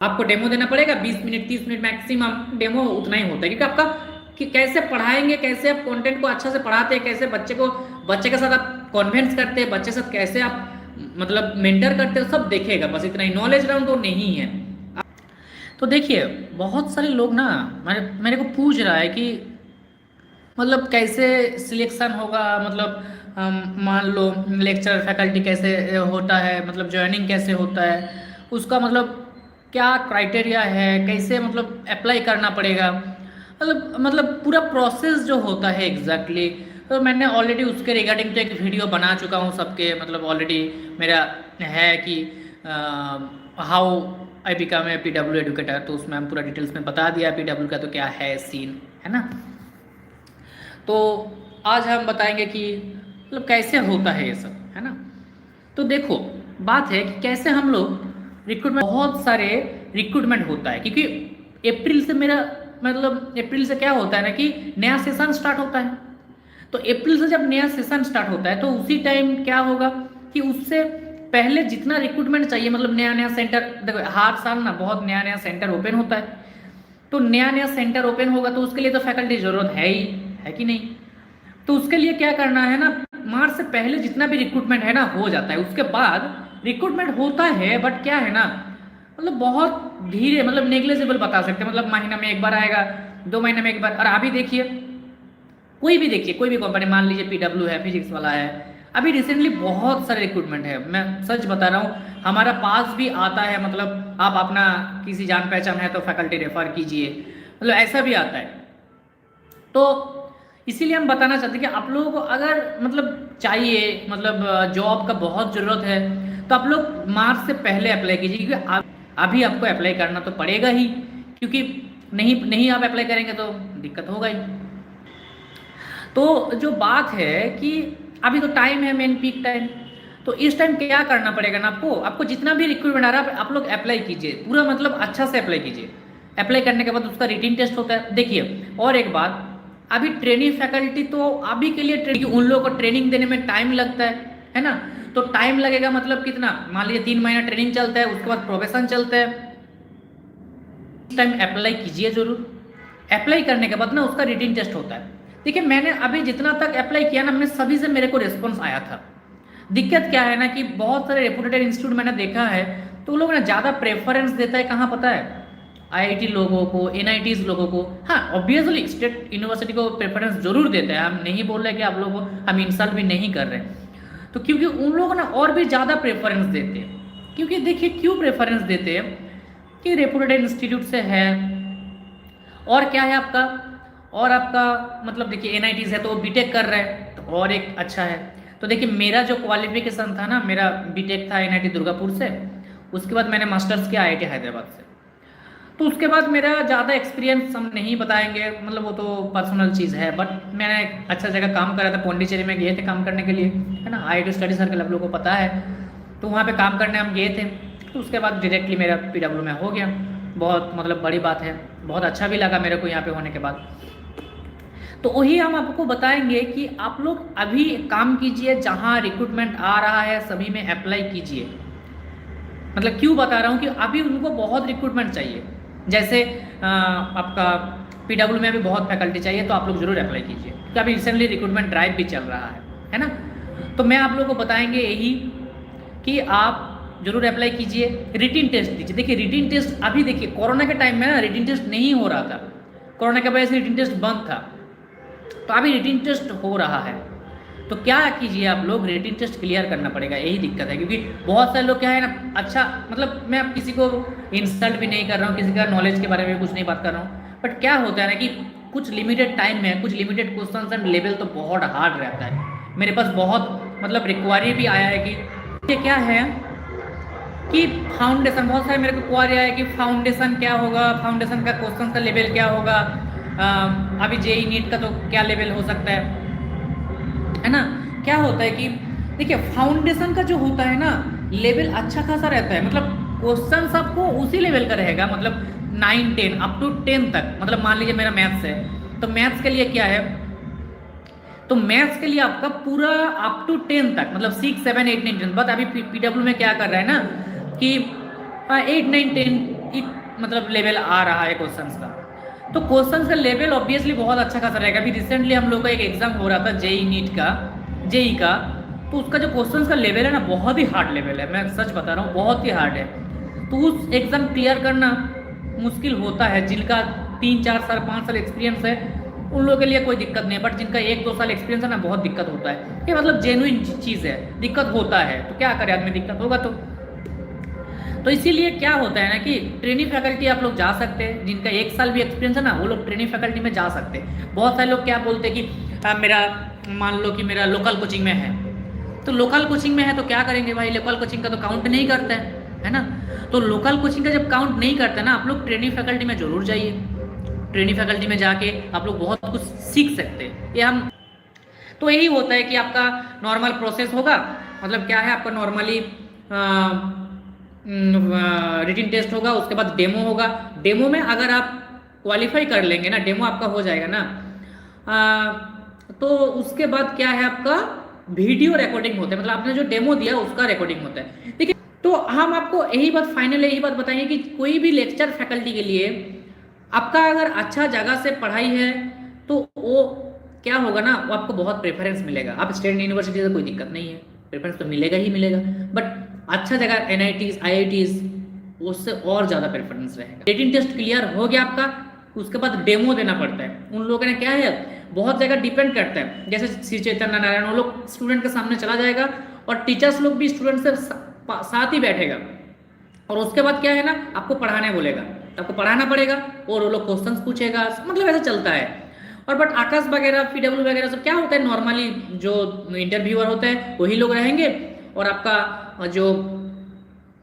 आपको डेमो देना पड़ेगा 20 मिनट 30 मिनट मैक्सिमम डेमो उतना ही होता है, क्योंकि आपका कि कैसे पढ़ाएंगे, कैसे आप कंटेंट को अच्छा से पढ़ाते हैं, कैसे बच्चे के साथ आप कॉन्वेंस करते हैं, बच्चे के साथ कैसे आप मतलब मेंटर करते हो, सब देखेगा। बस इतना ही, नॉलेज राउंड तो नहीं है। तो देखिए, बहुत सारे लोग ना मेरे मेरे को पूछ रहा है कि मतलब कैसे सिलेक्शन होगा, मतलब मान लो लेक्चर फैकल्टी कैसे होता है, मतलब ज्वाइनिंग कैसे होता है, उसका मतलब क्या क्राइटेरिया है, कैसे मतलब अप्लाई करना पड़ेगा, मतलब पूरा प्रोसेस जो होता है एग्जैक्टली तो मैंने ऑलरेडी उसके रिगार्डिंग तो एक वीडियो बना चुका हूँ सबके, मतलब ऑलरेडी मेरा है कि how I become A P W educator, तो उसमें हम पूरा डिटेल्स में बता दिया पी डब्ल्यू का तो क्या है सीन, है ना। तो आज हम बताएंगे कि मतलब कैसे होता है ये सब, है ना। तो देखो, बात है कि कैसे हम लोग रिक्रूटमेंट, बहुत सारे रिक्रूटमेंट होता है, क्योंकि अप्रैल से मेरा मतलब अप्रैल से क्या होता है ना कि नया सेशन स्टार्ट होता है। तो अप्रैल से जब नया सेशन स्टार्ट होता है तो उसी टाइम क्या होगा कि उससे पहले जितना रिक्रूटमेंट चाहिए, मतलब नया नया सेंटर, देखो हर साल ना बहुत नया नया सेंटर ओपन होता है। तो नया नया सेंटर ओपन होगा तो उसके लिए तो फैकल्टी जरूरत है ही, है कि नहीं। तो उसके लिए क्या करना है ना, मार्च से पहले जितना भी रिक्रूटमेंट है ना हो जाता है। उसके बाद रिक्रूटमेंट होता है बट क्या है ना, मतलब बहुत धीरे, मतलब नेग्लेजिबल बता सकते हैं, मतलब महीना में एक बार आएगा, 2 महीने में एक बार। और अभी देखिए, कोई भी कंपनी, मान लीजिए पीडब्ल्यू है, फिजिक्स वाला है, अभी रिसेंटली बहुत सारे रिक्रूटमेंट है, मैं सच बता रहा हूँ, हमारा पास भी आता है, मतलब आप अपना किसी जान पहचान है तो फैकल्टी रेफर कीजिए, मतलब ऐसा भी आता है। तो इसीलिए हम बताना चाहते हैं कि आप लोगों को अगर मतलब चाहिए, मतलब जॉब का बहुत ज़रूरत है, तो आप लोग मार्च से पहले अप्लाई कीजिए, क्योंकि अभी आपको अप्लाई करना तो पड़ेगा ही, क्योंकि नहीं नहीं आप अप्लाई करेंगे तो दिक्कत होगा ही। तो जो बात है कि अभी तो टाइम है, मेन पीक टाइम। तो इस टाइम क्या करना पड़ेगा ना, आपको आपको जितना भी रिक्रूटमेंट आ रहा है आप लोग अप्लाई कीजिए, पूरा मतलब अच्छा से अप्लाई कीजिए। अप्लाई करने के बाद उसका रिटिन टेस्ट होता है। देखिए और एक बात, अभी ट्रेनिंग फैकल्टी तो अभी के लिए उन लोगों को ट्रेनिंग देने में टाइम लगता है ना। तो टाइम लगेगा, मतलब कितना, मान लीजिए 3 महीना ट्रेनिंग चलता है, उसके बाद प्रोबेशन चलता है। इस टाइम अप्लाई कीजिए जरूर। अप्लाई करने के बाद ना उसका रिटिन टेस्ट होता है। देखिए मैंने अभी जितना तक अप्लाई किया ना, मैं सभी से मेरे को रिस्पॉन्स आया था। दिक्कत क्या है ना कि बहुत सारे रेपुटेड इंस्टीट्यूट मैंने देखा है, तो लोग ना ज़्यादा प्रेफरेंस देता है, कहाँ पता है, आईआईटी लोगों को, एनआईटीज लोगों को। हाँ ऑब्वियसली स्टेट यूनिवर्सिटी को प्रेफरेंस जरूर देते हैं, हम नहीं बोल रहे कि आप लोगों को हम इंसल्ट भी नहीं कर रहे। तो क्योंकि उन लोगों ना और भी ज़्यादा प्रेफरेंस देते हैं, क्योंकि देखिए क्यों प्रेफरेंस देते हैं कि रेपुटेड इंस्टीट्यूट से है, और क्या है आपका, और आपका मतलब देखिए एनआईटीज है तो वो बीटेक कर रहे हैं तो और एक अच्छा है। तो देखिए मेरा जो क्वालिफिकेशन था ना, मेरा बीटेक था एनआईटी दुर्गापुर से, उसके बाद मैंने मास्टर्स किया आईआईटी हैदराबाद से। तो उसके बाद मेरा ज़्यादा एक्सपीरियंस हम नहीं बताएंगे, मतलब वो तो पर्सनल चीज़ है, बट मैंने एक अच्छा जगह काम करा था, पौंडीचेरी में गए थे काम करने के लिए, है ना, आईआईटी स्टडी सर्कल आप लोगों को पता है। तो वहाँ पे काम करने हम गए थे, तो उसके बाद डायरेक्टली मेरा पीडब्ल्यू में हो गया। बहुत मतलब बड़ी बात है, बहुत अच्छा भी लगा मेरे को यहाँ पे होने के बाद। तो वही हम आपको बताएंगे कि आप लोग अभी काम कीजिए, जहाँ रिक्रूटमेंट आ रहा है सभी में अप्लाई कीजिए। मतलब क्यों बता रहा हूँ कि अभी उनको बहुत रिक्रूटमेंट चाहिए, जैसे आपका पीडब्ल्यू में भी बहुत फैकल्टी चाहिए, तो आप लोग जरूर अप्लाई कीजिए, क्योंकि अभी रिसेंटली रिक्रूटमेंट ड्राइव भी चल रहा है ना। तो मैं आप लोगों को बताएंगे यही कि आप जरूर अप्लाई कीजिए, रिटिन टेस्ट दीजिए। देखिए रिटिन टेस्ट अभी देखिए कोरोना के टाइम में ना रिटिन टेस्ट नहीं हो रहा था, कोरोना की वजह से रिटिन टेस्ट बंद था, तो अभी रिटिन टेस्ट हो रहा है। तो क्या कीजिए आप लोग, रिटिन टेस्ट क्लियर करना पड़ेगा, यही दिक्कत है। क्योंकि बहुत सारे लोग क्या है ना, अच्छा मतलब मैं अब किसी को इंसल्ट भी नहीं कर रहा हूँ, किसी का नॉलेज के बारे में कुछ नहीं बात कर रहा हूँ, बट क्या होता है ना कि कुछ लिमिटेड टाइम में कुछ लिमिटेड क्वेश्चन एंड लेवल तो बहुत हार्ड रहता है। मेरे पास बहुत मतलब रिक्वायरी भी आया है कि ये क्या है कि फाउंडेशन, बहुत सारे मेरे को क्वारी आया कि फाउंडेशन क्या होगा, फाउंडेशन का क्वेश्चन का लेवल क्या होगा, अभी जेई नीट का तो क्या लेवल हो सकता है ना। क्या होता है कि देखिए फाउंडेशन का जो होता है ना लेवल अच्छा खासा रहता है, मतलब क्वेश्चन सबको उसी लेवल का रहेगा, मतलब 9 10 अप टू 10 तक। मतलब मान लीजिए मेरा मैथ्स है, तो मैथ्स के लिए क्या है, तो मैथ्स के लिए आपका पूरा अप टू 10 तक, मतलब 6 7 8 9 10। बट अभी पीडब्ल्यू में क्या कर रहा है ना कि 8 9 10 मतलब लेवल आ रहा है क्वेश्चंस का, तो क्वेश्चंस का लेवल ऑब्वियसली बहुत अच्छा खासा रहेगा। अभी रिसेंटली हम लोग का एक एग्जाम हो रहा था जेई नीट का, जेई का, तो उसका जो क्वेश्चंस का लेवल है ना बहुत ही हार्ड लेवल है, मैं सच बता रहा हूँ बहुत ही हार्ड है। तो उस एग्ज़ाम क्लियर करना मुश्किल होता है। जिनका 3-4 साल 5 साल एक्सपीरियंस है उन लोगों के लिए कोई दिक्कत नहीं है, बट जिनका 1-2 साल एक्सपीरियंस है ना बहुत दिक्कत होता है। ये मतलब जेन्युइन चीज़ है, दिक्कत होता है तो क्या करे आदमी, दिक्कत होगा तो इसीलिए क्या होता है ना कि ट्रेनिंग फैकल्टी आप लोग जा सकते हैं, जिनका 1 साल भी एक्सपीरियंस है ना वो लोग ट्रेनिंग फैकल्टी में जा सकते हैं। बहुत सारे लोग क्या बोलते हैं कि मेरा मान लो कि मेरा लोकल कोचिंग में है, तो लोकल कोचिंग में है तो क्या करेंगे भाई, लोकल कोचिंग का तो काउंट नहीं करता है ना। तो लोकल कोचिंग का जब काउंट नहीं करता ना, आप लोग ट्रेनिंग फैकल्टी में जरूर जाइए। ट्रेनिंग फैकल्टी में जाके आप लोग बहुत कुछ सीख सकते हैं। ये हम तो यही होता है कि आपका नॉर्मल प्रोसेस होगा, मतलब क्या है आपका नॉर्मली रिटन टेस्ट होगा, उसके बाद डेमो होगा। डेमो में अगर आप क्वालिफाई कर लेंगे ना, डेमो आपका हो जाएगा ना, तो उसके बाद क्या है आपका वीडियो रिकॉर्डिंग होता है, मतलब आपने जो डेमो दिया उसका रिकॉर्डिंग होता है, ठीक है। तो हम आपको यही बात फाइनल यही बात बताएंगे कि कोई भी लेक्चर फैकल्टी के लिए आपका अगर अच्छा जगह से पढ़ाई है तो वो क्या होगा ना, वो आपको बहुत प्रेफरेंस मिलेगा। आप स्टेट यूनिवर्सिटी से कोई दिक्कत नहीं है, प्रेफरेंस तो मिलेगा ही मिलेगा, बट अच्छा जगह NITs IITs उससे और ज़्यादा प्रेफरेंस रहेगा। रिटन टेस्ट क्लियर हो गया आपका, उसके बाद डेमो देना पड़ता है। उन लोगों ने क्या है बहुत जगह डिपेंड करता है, जैसे श्री चैतन्य नारायण, वो लोग स्टूडेंट के सामने चला जाएगा और टीचर्स लोग भी स्टूडेंट से साथ ही बैठेगा, और उसके बाद क्या है ना आपको पढ़ाने बोलेगा, आपको पढ़ाना पड़ेगा और वो लोग क्वेश्चंस पूछेगा, मतलब ऐसा चलता है। और बट आकाश वगैरह PW वगैरह सब क्या होता है, नॉर्मली जो इंटरव्यूअर होता है वही लोग रहेंगे, और आपका जो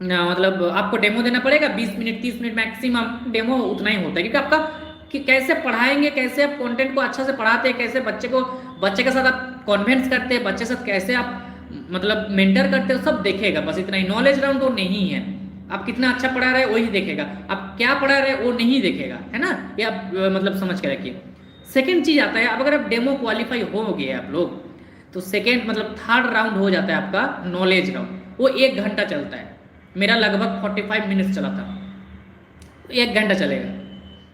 मतलब आपको डेमो देना पड़ेगा 20 मिनट 30 मिनट मैक्सिमम डेमो उतना ही होता है, क्योंकि आपका कि कैसे पढ़ाएंगे, कैसे आप कंटेंट को अच्छा से पढ़ाते हैं, कैसे बच्चे के साथ आप कॉन्वेंस करते हैं, बच्चे के साथ कैसे आप मतलब मेंटर करते हो, सब देखेगा। बस इतना ही, नॉलेज राउंड वो नहीं है। आप कितना अच्छा पढ़ा रहे वही देखेगा, आप क्या पढ़ा रहे वो नहीं देखेगा, है ना। ये आप मतलब समझ के रखिए। सेकेंड चीज आता है, अब अगर आप डेमो क्वालिफाई हो गए आप लोग, तो सेकेंड मतलब थर्ड राउंड हो जाता है आपका नॉलेज राउंड। वो 1 घंटा चलता है, मेरा लगभग 45 मिनट्स चला था, 1 घंटा चलेगा।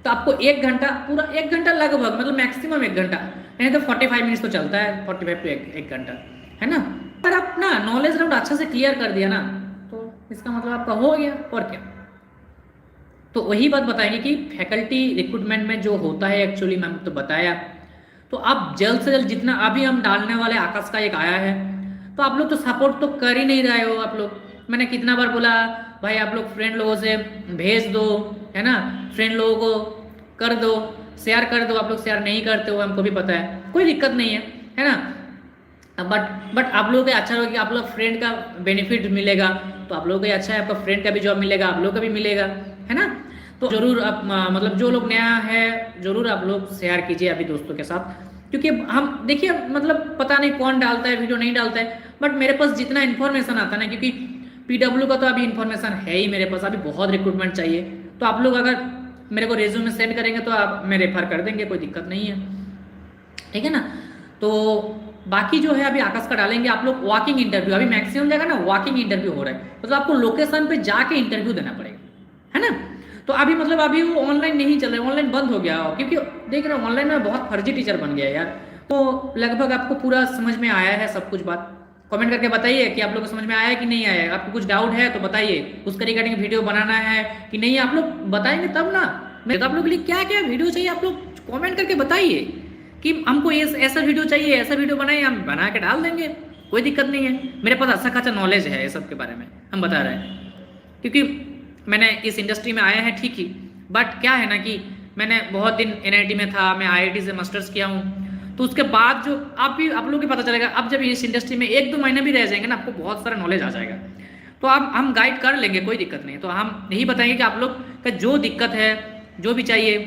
तो आपको 1 घंटा पूरा 1 घंटा लगभग मतलब मैक्सिमम 1 घंटा, नहीं तो 45 मिनट्स तो चलता है, 45 टू 1 घंटा, है ना। अगर आप ना नॉलेज राउंड अच्छा से क्लियर कर दिया ना तो इसका मतलब आपका हो गया, और क्या। तो वही बात बताएंगे कि फैकल्टी रिक्रूटमेंट में जो होता है एक्चुअली मैम तो बताया, तो आप जल्द से जल्द जितना अभी हम डालने वाले आकाश का एक आया है, तो आप लोग तो सपोर्ट तो कर ही नहीं रहे हो आप लोग। मैंने कितना बार बोला भाई आप लोग फ्रेंड लोगों से भेज दो, है ना, फ्रेंड लोगों को कर दो, शेयर कर दो। आप लोग शेयर नहीं करते हो, हमको भी पता है, कोई दिक्कत नहीं है ना। बट आप लोगों को अच्छा होगा कि आप लोग फ्रेंड का बेनिफिट मिलेगा, तो आप लोगों को अच्छा है, आपका फ्रेंड का भी जॉब मिलेगा, आप लोग का भी मिलेगा, है ना। तो जरूर आप मतलब जो लोग नया है जरूर आप लोग शेयर कीजिए अभी दोस्तों के साथ, क्योंकि हम देखिए मतलब पता नहीं कौन डालता है वीडियो नहीं डालता है, बट मेरे पास जितना इन्फॉर्मेशन आता है ना, क्योंकि PW का तो अभी इन्फॉर्मेशन है ही मेरे पास, अभी बहुत रिक्रूटमेंट चाहिए। तो आप लोग अगर मेरे को रेज्यूमे सेंड करेंगे तो आप मैं रेफर कर देंगे, कोई दिक्कत नहीं है, ठीक है ना। तो बाकी जो है अभी आकाश का डालेंगे। आप लोग वॉकिंग इंटरव्यू, अभी मैक्सिमम जगह ना वॉकिंग इंटरव्यू हो रहा है, मतलब आपको लोकेशन पे जाके इंटरव्यू देना पड़ेगा, है ना। तो अभी मतलब अभी वो ऑनलाइन नहीं चल रहा है, ऑनलाइन बंद हो गया, क्योंकि देख रहे हो ऑनलाइन में बहुत फर्जी टीचर बन गया है यार। तो लगभग आपको पूरा समझ में आया है सब कुछ बात, कमेंट करके बताइए कि आप लोग को समझ में आया है कि नहीं आया। आपको कुछ डाउट है तो बताइए, उसके रिगार्डिंग वीडियो बनाना है कि नहीं, आप लोग बताएंगे तब ना। मैं तो आप लोग के लिए क्या क्या वीडियो चाहिए आप लोग कमेंट करके बताइए कि हमको ये ऐसा वीडियो चाहिए, ऐसा वीडियो बनाइए, हम बना के डाल देंगे, कोई दिक्कत नहीं है। मेरे पास अच्छा खासा नॉलेज है ये सब के बारे में, हम बता रहे हैं, क्योंकि मैंने इस इंडस्ट्री में आया है ठीक ही, बट क्या है ना कि मैंने बहुत दिन NIT में था, मैं IIT से मास्टर्स किया हूँ, तो उसके बाद जो आप लोगों को पता चलेगा, अब जब इस इंडस्ट्री में 1-2 महीने भी रह जाएंगे ना, आपको बहुत सारा नॉलेज आ जाएगा। तो अब हम गाइड कर लेंगे, कोई दिक्कत नहीं। तो हम यही बताएंगे कि आप लोग का जो दिक्कत है, जो भी चाहिए